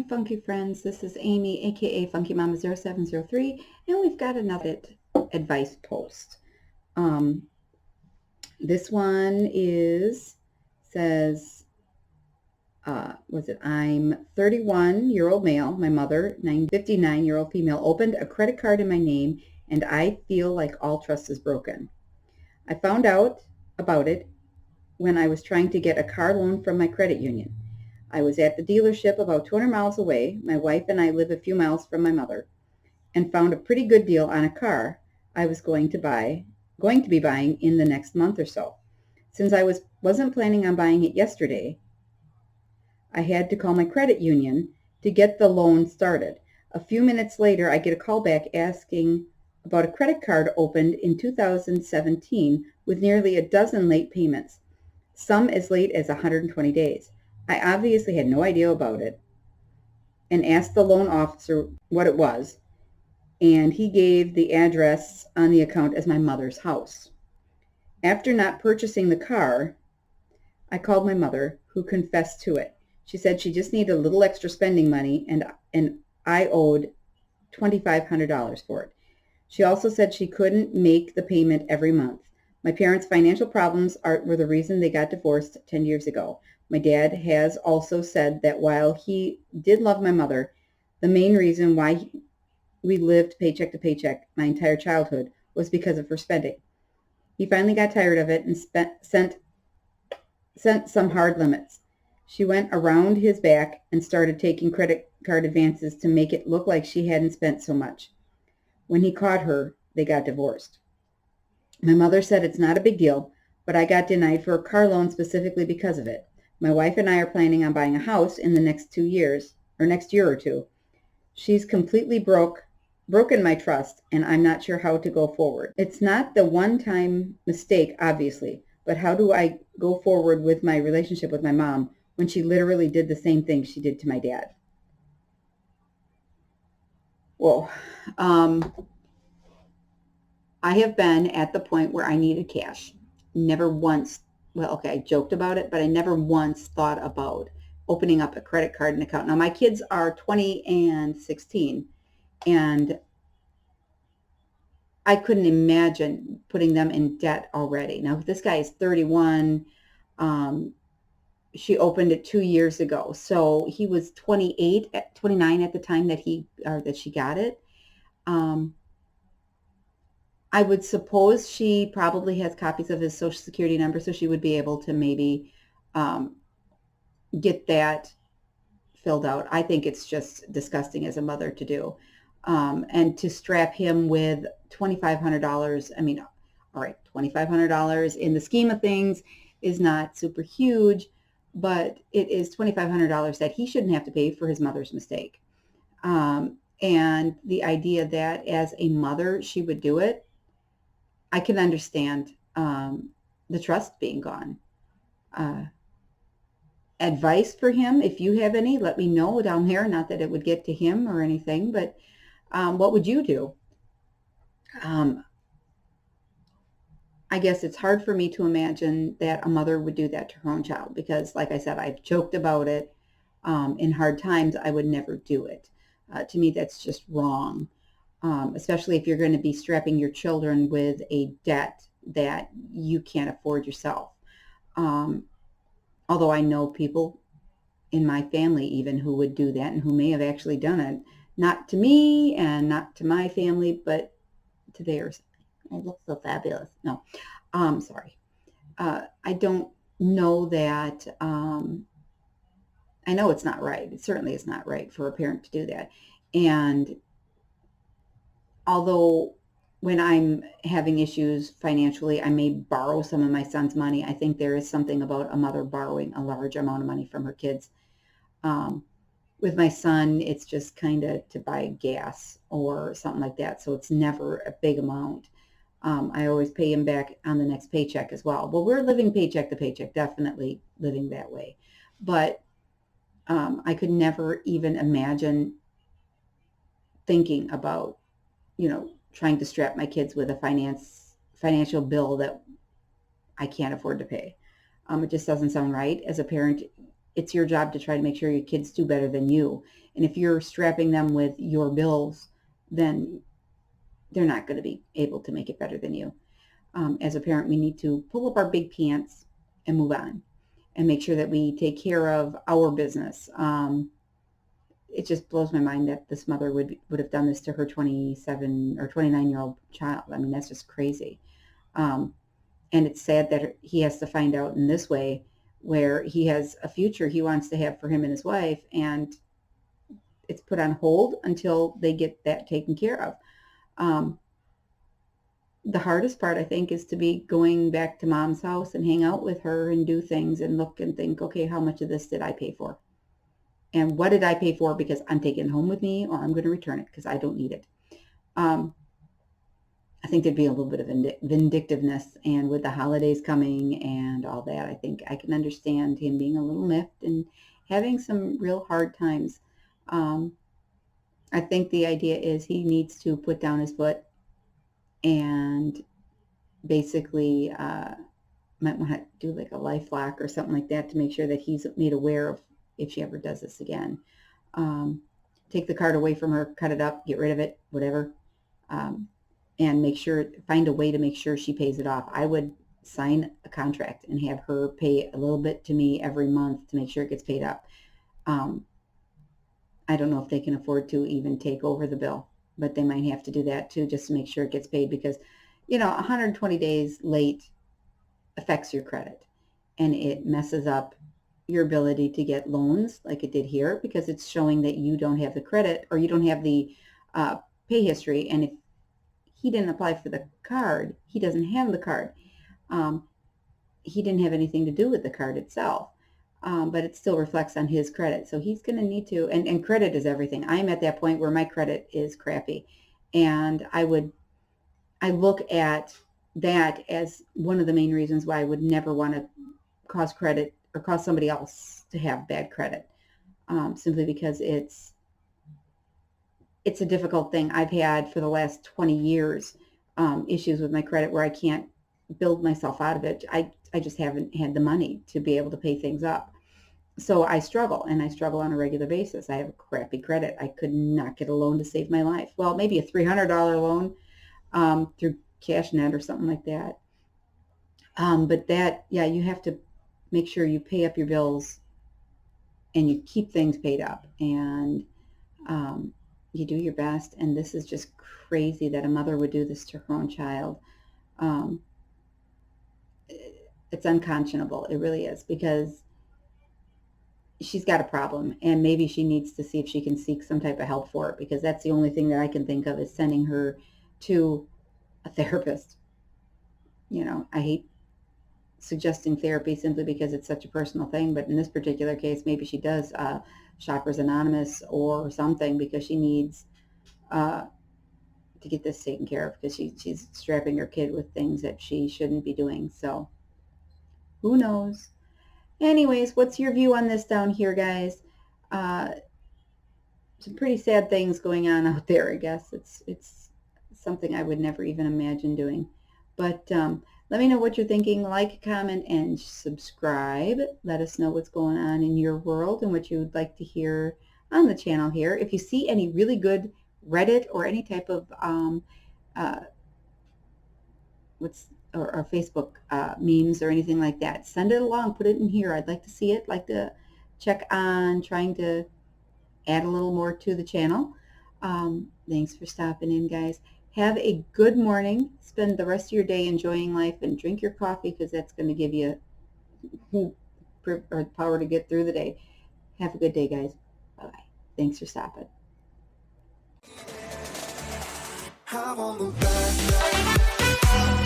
Funky friends. This is Amy, aka FunkyMama0703, and we've got another advice post. This one says, I'm 31-year-old male. My mother, 59-year-old female, opened a credit card in my name, and I feel like all trust is broken. I found out about it when I was trying to get a car loan from my credit union. I was at the dealership about 200 miles away. My wife and I live a few miles from my mother, and found a pretty good deal on a car I was going to be buying in the next month or so. Since I wasn't planning on buying it yesterday, I had to call my credit union to get the loan started. A few minutes later, I get a call back asking about a credit card opened in 2017 with nearly a dozen late payments, some as late as 120 days. I obviously had no idea about it and asked the loan officer what it was, and he gave the address on the account as my mother's house. After not purchasing the car, I called my mother, who confessed to it. She said she just needed a little extra spending money, and I owed $2,500 for it. She also said she couldn't make the payment every month. My parents' financial problems were the reason they got divorced 10 years ago. My dad has also said that while he did love my mother, the main reason why we lived paycheck to paycheck my entire childhood was because of her spending. He finally got tired of it and sent some hard limits. She went around his back and started taking credit card advances to make it look like she hadn't spent so much. When he caught her, they got divorced. My mother said it's not a big deal, but I got denied for a car loan specifically because of it. My wife and I are planning on buying a house in the next year or two. She's completely broken my trust, and I'm not sure how to go forward. It's not the one-time mistake, obviously, but how do I go forward with my relationship with my mom when she literally did the same thing she did to my dad? Whoa. I have been at the point where I needed cash. Never once, I joked about it, but I never once thought about opening up a credit card and account. Now, my kids are 20 and 16, and I couldn't imagine putting them in debt already. Now, this guy is 31. She opened it 2 years ago. So he was 29 at the time that she got it. I would suppose she probably has copies of his Social Security number, so she would be able to maybe get that filled out. I think it's just disgusting as a mother to do. And to strap him with $2,500, I mean, all right, $2,500 in the scheme of things is not super huge, but it is $2,500 that he shouldn't have to pay for his mother's mistake. And the idea that as a mother, she would do it, I can understand the trust being gone. Advice for him, if you have any, let me know down there. Not that it would get to him or anything, but what would you do? I guess it's hard for me to imagine that a mother would do that to her own child because, like I said, I've joked about it. In hard times, I would never do it. To me, that's just wrong, especially if you're going to be strapping your children with a debt that you can't afford yourself. Although I know people in my family even who would do that and who may have actually done it. Not to me and not to my family, but to theirs. I look so fabulous. No, sorry. I don't know that. I know it's not right. It certainly is not right for a parent to do that. And although when I'm having issues financially, I may borrow some of my son's money. I think there is something about a mother borrowing a large amount of money from her kids. With my son, it's just kind of to buy gas or something like that. So it's never a big amount. I always pay him back on the next paycheck as well. Well, we're living paycheck to paycheck, definitely living that way. But I could never even imagine thinking about, trying to strap my kids with a financial bill that I can't afford to pay. It just doesn't sound right. As a parent, it's your job to try to make sure your kids do better than you. And if you're strapping them with your bills, then they're not going to be able to make it better than you. As a parent, we need to pull up our big pants and move on and make sure that we take care of our business. It just blows my mind that this mother would have done this to her 27 or 29-year-old child. I mean, that's just crazy. And it's sad that he has to find out in this way, where he has a future he wants to have for him and his wife, and it's put on hold until they get that taken care of. The hardest part, I think, is to be going back to mom's house and hang out with her and do things and look and think, okay, how much of this did I pay for? And what did I pay for because I'm taking it home with me, or I'm going to return it because I don't need it? I think there'd be a little bit of vindictiveness, and with the holidays coming and all that, I think I can understand him being a little miffed and having some real hard times. I think the idea is he needs to put down his foot and basically might want to do like a life lock or something like that to make sure that he's made aware of if she ever does this again. Take the card away from her, cut it up, get rid of it, whatever. And find a way to make sure she pays it off. I would sign a contract and have her pay a little bit to me every month to make sure it gets paid up. I don't know if they can afford to even take over the bill, but they might have to do that too, just to make sure it gets paid, because 120 days late affects your credit, and it messes up your ability to get loans like it did here, because it's showing that you don't have the credit, or you don't have the pay history. And if he didn't apply for the card, he doesn't have the card. He didn't have anything to do with the card itself, but it still reflects on his credit. So he's going to need to, and credit is everything. I'm at that point where my credit is crappy, and I look at that as one of the main reasons why I would never want to cause credit or cause somebody else to have bad credit, simply because it's a difficult thing. I've had for the last 20 years issues with my credit where I can't build myself out of it. I just haven't had the money to be able to pay things up. So I struggle, and I struggle on a regular basis. I have crappy credit. I could not get a loan to save my life. Well, maybe a $300 loan through CashNet or something like that. But that, yeah, you have to make sure you pay up your bills and you keep things paid up, and you do your best. And this is just crazy that a mother would do this to her own child. It's unconscionable. It really is, because she's got a problem, and maybe she needs to see if she can seek some type of help for it, because that's the only thing that I can think of is sending her to a therapist. I hate suggesting therapy simply because it's such a personal thing, but in this particular case, maybe she does Shoppers Anonymous or something, because she needs to get this taken care of, because she's strapping her kid with things that she shouldn't be doing. So who knows? Anyways, what's your view on this down here, guys? Some pretty sad things going on out there, I guess. It's something I would never even imagine doing. But let me know what you're thinking. Like, comment, and subscribe. Let us know what's going on in your world and what you would like to hear on the channel here. If you see any really good Reddit or any type of or Facebook memes or anything like that, send it along. Put it in here. I'd like to see it. Like to check on trying to add a little more to the channel. Thanks for stopping in, guys. Have a good morning. Spend the rest of your day enjoying life, and drink your coffee, because that's going to give you power to get through the day. Have a good day, guys. Bye-bye. Thanks for stopping. I'm on the back.